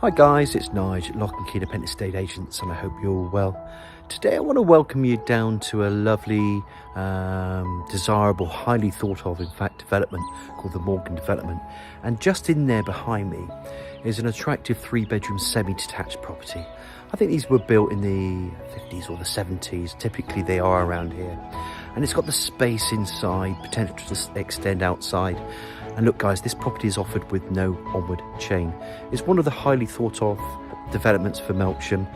Hi guys, it's Nige, 𝘆cie𝗂𝗿𝗶 Estate Agents, and I hope you're all well. Today I want to welcome you down to a lovely, desirable, highly thought of, in fact, development called the Morgan Development. And just in there behind me is an attractive 3-bedroom semi-detached property. I think these were built in the 50s or the 70s, typically they are around here. And it's got the space inside, potential to extend outside. And look guys, this property is offered with no onward chain. It's one of the highly thought of developments for Melksham.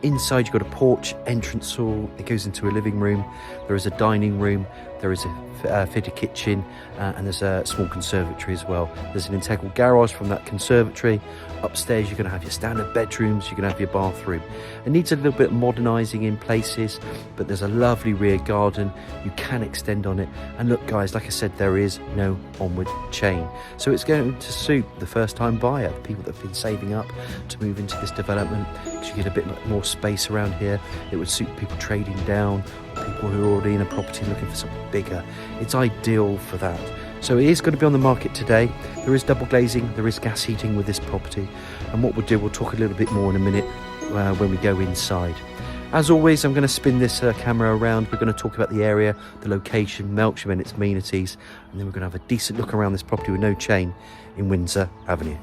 Inside you've got a porch, entrance hall, it goes into a living room, there is a dining room, there is a fitted kitchen, and there's a small conservatory as well. There's an integral garage from that conservatory. Upstairs you're going to have your standard bedrooms, you're going to have your bathroom. It needs a little bit of modernising in places, but there's a lovely rear garden, you can extend on it. And look guys, like I said, there is no onward chain. So it's going to suit the first time buyer, the people that have been saving up to move into this development, because you get a bit more space around here. It would suit people trading down, or people who are already in a property looking for something bigger. It's ideal for that. So it is going to be on the market today. There is double glazing, there is gas heating with this property. And what we'll do, we'll talk a little bit more in a minute when we go inside. As always, I'm going to spin this camera around. We're going to talk about the area, the location, Melksham and its amenities. And then we're going to have a decent look around this property with no chain in Windsor Avenue.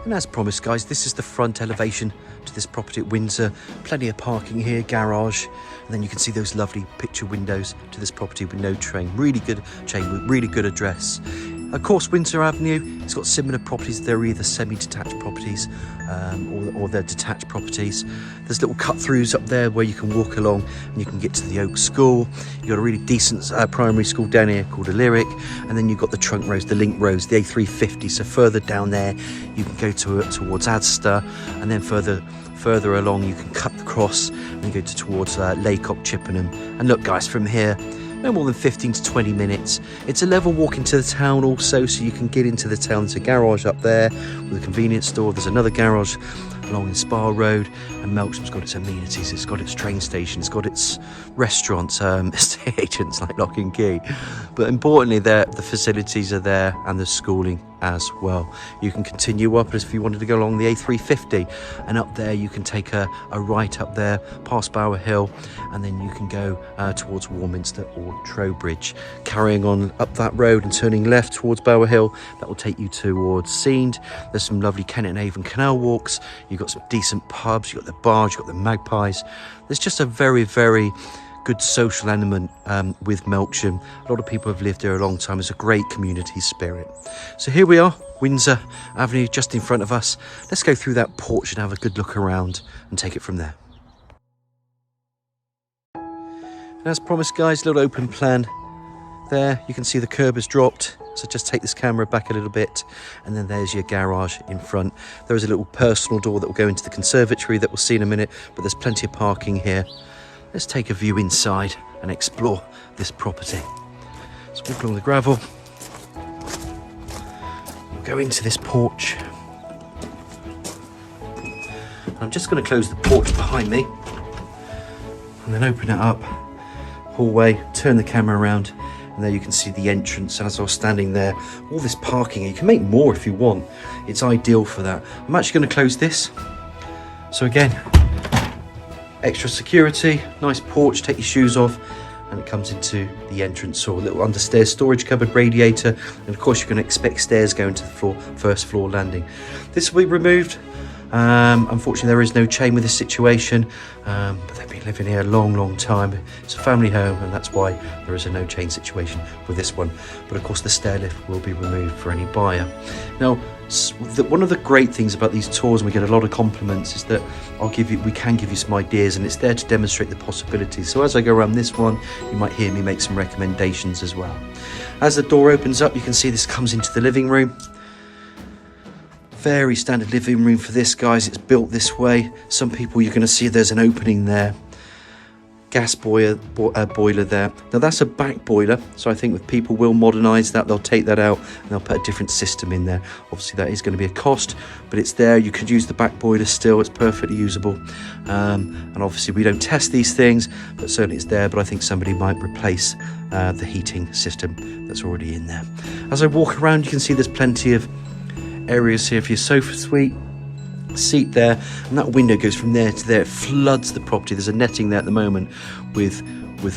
And as promised guys, this is the front elevation to this property at Windsor. Plenty of parking here, garage, and then you can see those lovely picture windows to this property with no chain. Really good chain with really good address. Of course, Windsor Avenue, it's got similar properties. They're either semi-detached properties or they're detached properties. There's little cut-throughs up there where you can walk along and you can get to the Oak School. You've got a really decent primary school down here called 𝘃𝗍𝗃, and then you've got the trunk roads, the link roads, the A350. So further down there, you can go towards 𝘃𝗲𝗹𝗶, and then further along, you can cut across and go towards 𝘃𝗍𝗶𝗶𝗿. And look guys, from here, no more than 15 to 20 minutes. It's a level walk into the town also, so you can get into the town. There's a garage up there with a convenience store. There's another garage along in Spa Road, and Melksham's got its amenities. It's got its train station, it's got its restaurants, estate agents like Lock and Key. But importantly, the facilities are there, and the schooling as well. You can continue up as if you wanted to go along the A350, and up there you can take a right up there past Bower Hill, and then you can go towards Warminster or Trowbridge. Carrying on up that road and turning left towards Bower Hill, that will take you towards 𝘀𝗵𝗏. There's some lovely Kennet and Avon canal walks. You've got some decent pubs, you've got the bars, you've got the Magpies. There's just a very, very good social element with Melksham. A lot of people have lived here a long time. There's a great community spirit. So here we are, Windsor Avenue, just in front of us. Let's go through that porch and have a good look around and take it from there. And as promised guys, little open plan there. You can see the curb has dropped, so just take this camera back a little bit, and then there's your garage in front. There is a little personal door that will go into the conservatory that we'll see in a minute, but there's plenty of parking here. Let's take a view inside and explore this property. Let's walk along the gravel. We'll go into this porch. I'm just going to close the porch behind me and then open it up. Hallway, turn the camera around, and there you can see the entrance. As I was standing there, all this parking, you can make more if you want. It's ideal for that. I'm actually going to close this. So again, extra security, nice porch, take your shoes off, and it comes into the entrance or little understairs storage cupboard, radiator, and of course you're going to expect stairs going to the first floor landing. This will be removed. Unfortunately there is no chain with this situation, but they've been living here a long time. It's a family home, and that's why there is a no chain situation with this one. But of course the stair lift will be removed for any buyer. Now one of the great things about these tours, and we get a lot of compliments, is that we can give you some ideas, and it's there to demonstrate the possibilities. So as I go around this one, you might hear me make some recommendations as well. As the door opens up, you can see this comes into the living room. Very standard living room for this, guys. It's built this way. Some people, you're going to see there's an opening there. Gas boiler there. Now that's a back boiler, so I think if people will modernise that, they'll take that out and they'll put a different system in there. Obviously that is going to be a cost, but it's there. You could use the back boiler still. It's perfectly usable. And obviously we don't test these things, but certainly it's there. But I think somebody might replace the heating system that's already in there. As I walk around, you can see there's plenty of areas here for your sofa suite, seat there, and that window goes from there to there. It floods the property. There's a netting there at the moment with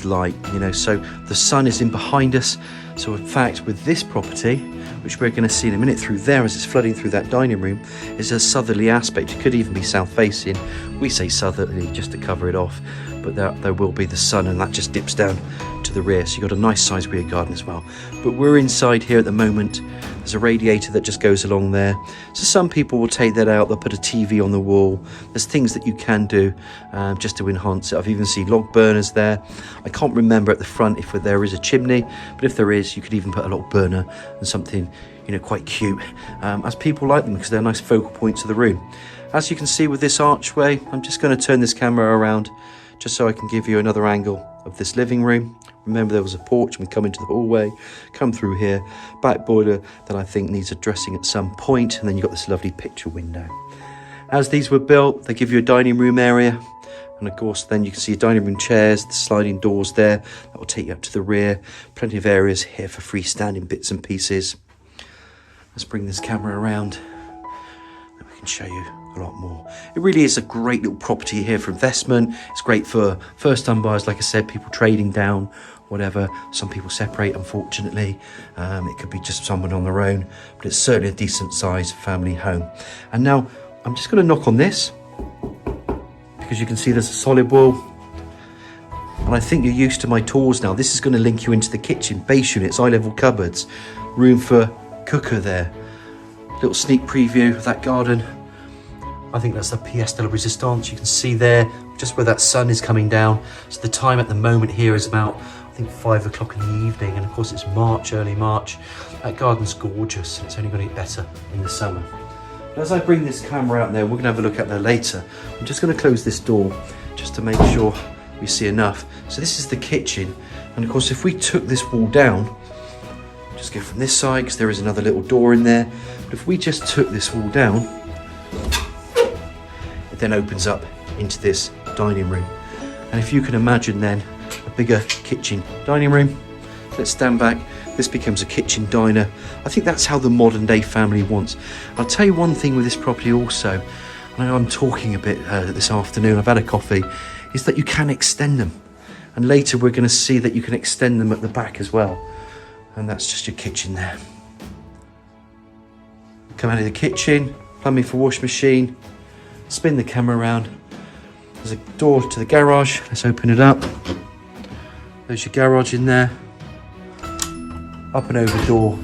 light, you know, so the sun is in behind us. So in fact, with this property, which we're going to see in a minute through there as it's flooding through that dining room, is a southerly aspect. It could even be south facing. We say southerly just to cover it off, but there will be the sun, and that just dips down to the rear, so you've got a nice sized rear garden as well. But we're inside here at the moment. There's a radiator that just goes along there, so some people will take that out, they'll put a TV on the wall. There's things that you can do just to enhance it. I've even seen log burners there. I can't remember at the front if there is a chimney, but if there is, you could even put a log burner and something, you know, quite cute, as people like them because they're nice focal points of the room. As you can see with this archway, I'm just going to turn this camera around just so I can give you another angle of this living room. Remember, there was a porch, we come into the hallway, come through here, back boiler that I think needs addressing at some point, and then you've got this lovely picture window. As these were built, they give you a dining room area, and of course then you can see dining room chairs, the sliding doors there, that will take you up to the rear. Plenty of areas here for freestanding bits and pieces. Let's bring this camera around, then we can show you a lot more. It really is a great little property here for investment. It's great for first-time buyers, like I said, people trading down, whatever. Some people separate, unfortunately. It could be just someone on their own, but it's certainly a decent sized family home. And now I'm just going to knock on this because you can see there's a solid wall, and I think you're used to my tours now. This is going to link you into the kitchen, base units, eye level cupboards, room for cooker there. Little sneak preview of that garden. I think that's the 𝗃𝗿𝗶𝗶𝗶𝗶. You can see there just where that sun is coming down. So the time at the moment here is about, I think, 5 o'clock in the evening, and of course it's March, early March. That garden's gorgeous, and it's only going to get better in the summer. But as I bring this camera out there, we're going to have a look at that later. I'm just going to close this door just to make sure we see enough. So this is the kitchen, and of course if we took this wall down, just go from this side because there is another little door in there. But if we just took this wall down, then opens up into this dining room. And if you can imagine then a bigger kitchen dining room, let's stand back, this becomes a kitchen diner. I think that's how the modern day family wants. I'll tell you one thing with this property also, I know I'm talking a bit this afternoon, I've had a coffee, is that you can extend them, and later we're going to see that you can extend them at the back as well. And that's just your kitchen there. Come out of the kitchen, plumbing for washing machine. Spin the camera around. There's a door to the garage. Let's open it up. There's your garage in there. Up and over door.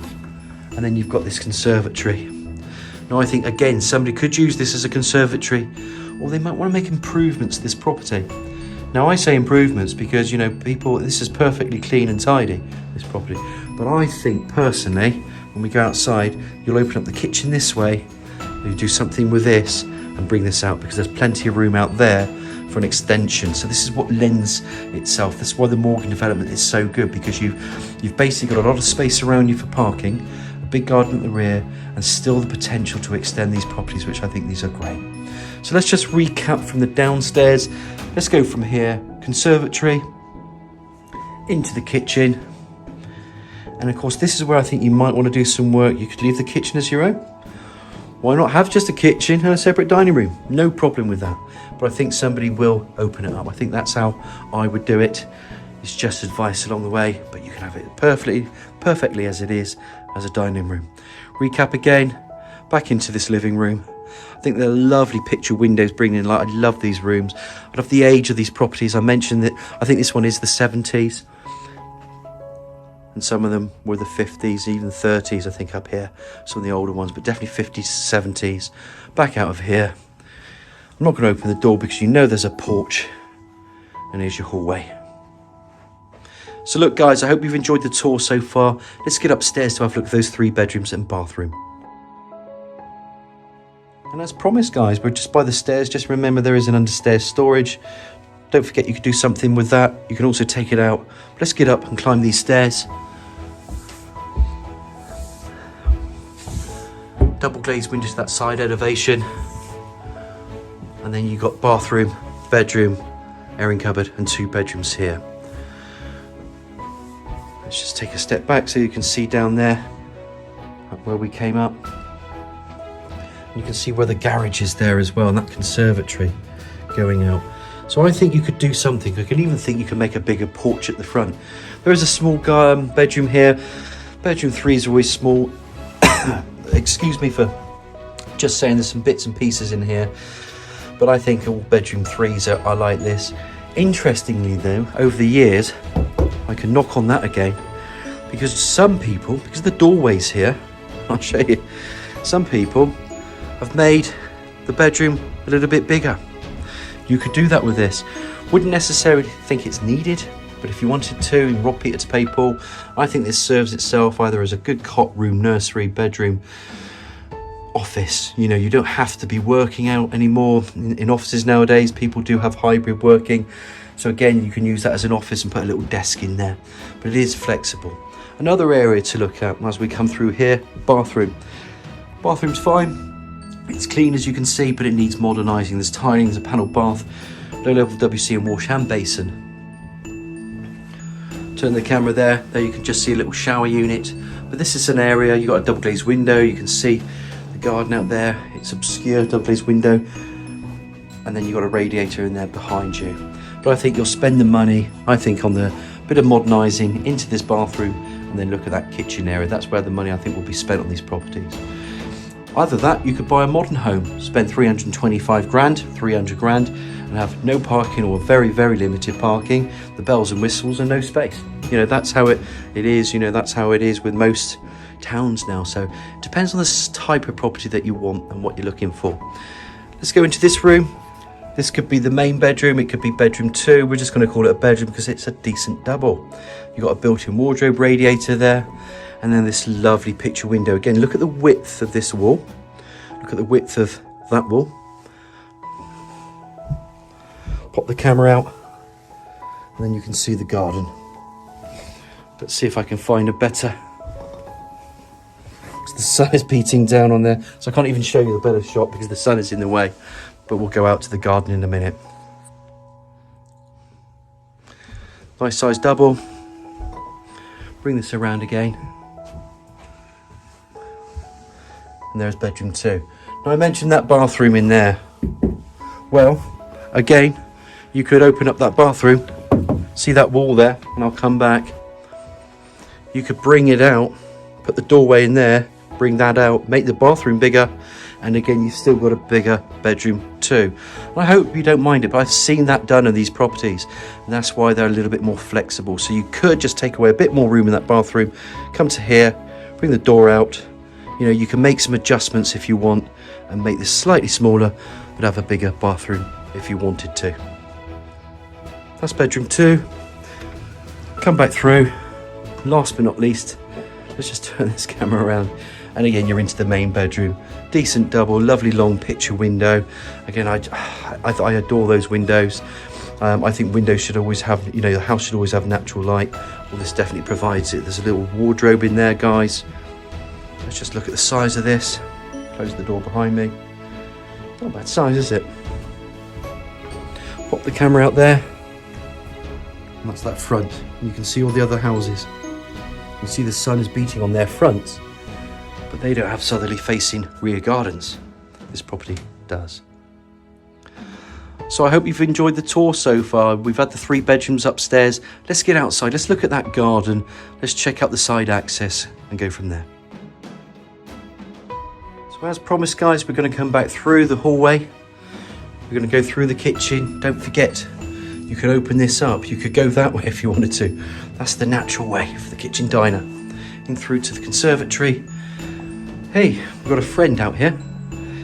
And then you've got this conservatory. Now I think, again, somebody could use this as a conservatory, or they might want to make improvements to this property. Now I say improvements because, you know, people, this is perfectly clean and tidy, this property. But I think personally, when we go outside, you'll open up the kitchen this way, you do something with this, and bring this out, because there's plenty of room out there for an extension. So this is what lends itself. That's why the Morgan development is so good, because you've basically got a lot of space around you for parking, a big garden at the rear, and still the potential to extend these properties, which I think these are great. So let's just recap from the downstairs. Let's go from here, conservatory, into the kitchen. And of course, this is where I think you might want to do some work. You could leave the kitchen as your own. Why not have just a kitchen and a separate dining room? No problem with that. But I think somebody will open it up. I think that's how I would do it. It's just advice along the way, but you can have it perfectly as it is, as a dining room. Recap again, back into this living room. I think they're lovely picture windows bringing in light. I love these rooms. I love the age of these properties. I mentioned that I think this one is the 70s. And some of them were the 50s, even 30s, I think, up here. Some of the older ones, but definitely 50s, 70s. Back out of here. I'm not going to open the door because you know there's a porch. And here's your hallway. So look, guys, I hope you've enjoyed the tour so far. Let's get upstairs to have a look at those 3 bedrooms and bathroom. And as promised, guys, we're just by the stairs. Just remember there is an understairs storage. Don't forget you could do something with that. You can also take it out. Let's get up and climb these stairs. Double glazed windows to that side elevation, and then you've got bathroom, bedroom, airing cupboard, and 2 bedrooms here. Let's just take a step back so you can see down there where we came up. You can see where the garage is there as well, and that conservatory going out. So I think you could do something. I can even think you can make a bigger porch at the front. There is a small bedroom here. Bedroom 3 is always small. Excuse me for just saying, there's some bits and pieces in here, but I think all bedroom 3s are like this. Interestingly though, over the years, I can knock on that again, because some people, because the doorway's here, I'll show you, some people have made the bedroom a little bit bigger. You could do that with this. Wouldn't necessarily think it's needed, but if you wanted to, in 𝗀𝗶𝗶𝗶𝗶𝗶, I think this serves itself either as a good cot room, nursery, bedroom, office. You know, you don't have to be working out anymore. In offices nowadays, people do have hybrid working. So again, you can use that as an office and put a little desk in there, but it is flexible. Another area to look at as we come through here, bathroom. Bathroom's fine. It's clean as you can see, but it needs modernising. There's tiling, there's a panel bath, low level 𝘀𝗶𝗶𝗶𝗏 and wash hand basin. Turn the camera there. There you can just see a little shower unit. But this is an area, you've got a double glazed window. You can see the garden out there. It's obscure, double glazed window. And then you've got a radiator in there behind you. But I think you'll spend the money, I think, on the bit of modernising into this bathroom, and then look at that kitchen area. That's where the money, I think, will be spent on these properties. Either that, you could buy a modern home, spend 325 grand, 300 grand, and have no parking or very, very limited parking, the bells and whistles, and no space. You know, that's how it is. You know, that's how it is with most towns now. So it depends on the type of property that you want and what you're looking for. Let's go into this room. This could be the main bedroom, it could be bedroom 2. We're just going to call it a bedroom because it's a decent double. You've got a built-in wardrobe, radiator there, and then this lovely picture window. Again, look at the width of this wall. Look at the width of that wall. Pop the camera out, and then you can see the garden. Let's see if I can find a better... The sun is beating down on there, so I can't even show you the better shot because the sun is in the way. But we'll go out to the garden in a minute. Nice size double. Bring this around again. And there's bedroom 2. Now I mentioned that bathroom in there. Well, again, you could open up that bathroom. See that wall there? And I'll come back. You could bring it out, put the doorway in there, bring that out, make the bathroom bigger, and again you've still got a bigger bedroom 2. And I hope you don't mind it, but I've seen that done in these properties, and that's why they're a little bit more flexible. So you could just take away a bit more room in that bathroom, come to here, bring the door out. You know, you can make some adjustments if you want and make this slightly smaller, but have a bigger bathroom if you wanted to. That's bedroom 2. Come back through. Last but not least, let's just turn this camera around, and again you're into the main bedroom. Decent double, lovely long picture window. Again, I adore those windows. I think windows should always have, you know, the house should always have natural light. Well, this definitely provides it. There's a little wardrobe in there, guys. Let's just look at the size of this. Close the door behind me. Not a bad size, is it? Pop the camera out there. And that's that front. And you can see all the other houses. You see the sun is beating on their fronts, but they don't have southerly facing rear gardens. This property does. So I hope you've enjoyed the tour so far. We've had the 3 bedrooms upstairs. Let's get outside. Let's look at that garden. Let's check out the side access and go from there. So as promised, guys, we're going to come back through the hallway. We're going to go through the kitchen. Don't forget, you can open this up. You could go that way if you wanted to. That's the natural way for the kitchen diner. In through to the conservatory. Hey, we've got a friend out here.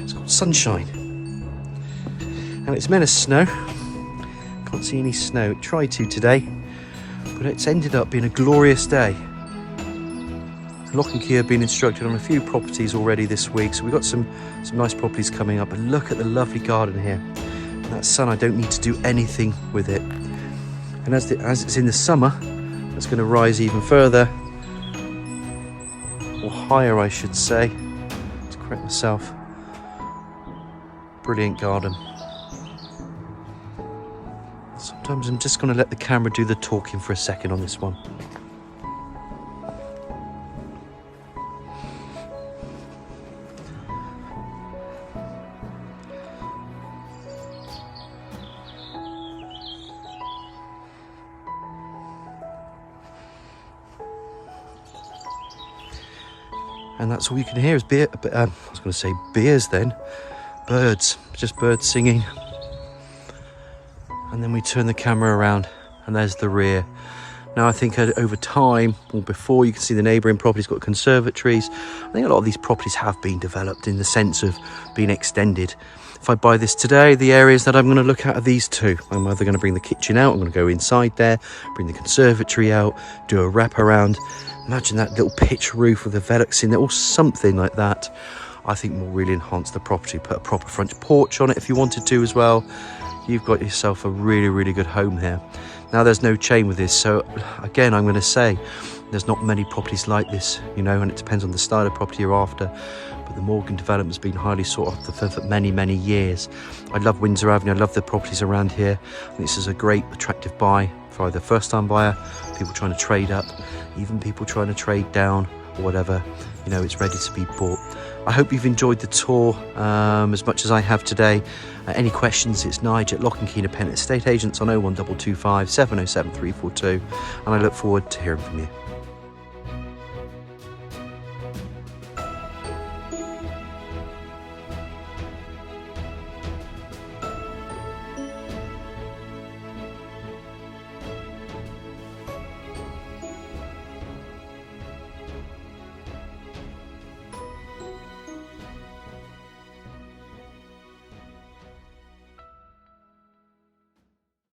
It's called Sunshine. And it's meant to snow. Can't see any snow. It tried to today, but it's ended up being a glorious day. 𝘆𝗀𝗂𝗿 have been instructed on a few properties already this week, so we've got some nice properties coming up. And look at the lovely garden here. And that sun, I don't need to do anything with it. And as it's in the summer, it's going to rise even further, or higher, I should say, to correct myself. Brilliant garden. Sometimes I'm just going to let the camera do the talking for a second on this one. And that's all you can hear is I was going to say beers then. Birds, just birds singing. And then we turn the camera around and there's the rear. Now I think over time, or before, you can see the neighbouring properties got conservatories. I think a lot of these properties have been developed in the sense of being extended. If I buy this today, the areas that I'm going to look at are these two. I'm either going to bring the kitchen out, I'm going to go inside there, bring the conservatory out, do a wraparound. Imagine that little pitch roof with a 𝗀𝗃𝗃 in there, or something like that. I think will really enhance the property. Put a proper front porch on it if you wanted to as well. You've got yourself a really, really good home here. Now there's no chain with this, so again, I'm going to say there's not many properties like this, you know, and it depends on the style of property you're after. But the Morgan development has been highly sought after for many, many years. I love Windsor Avenue. I love the properties around here. I think this is a great, attractive buy for either first-time buyer, people trying to trade up, even people trying to trade down or whatever. You know, it's ready to be bought. I hope you've enjoyed the tour as much as I have today. Any questions, it's Nigel at 𝘆𝗵𝗶𝗶𝗴𝗏 Estate Agents on 01225 707 342, and I look forward to hearing from you.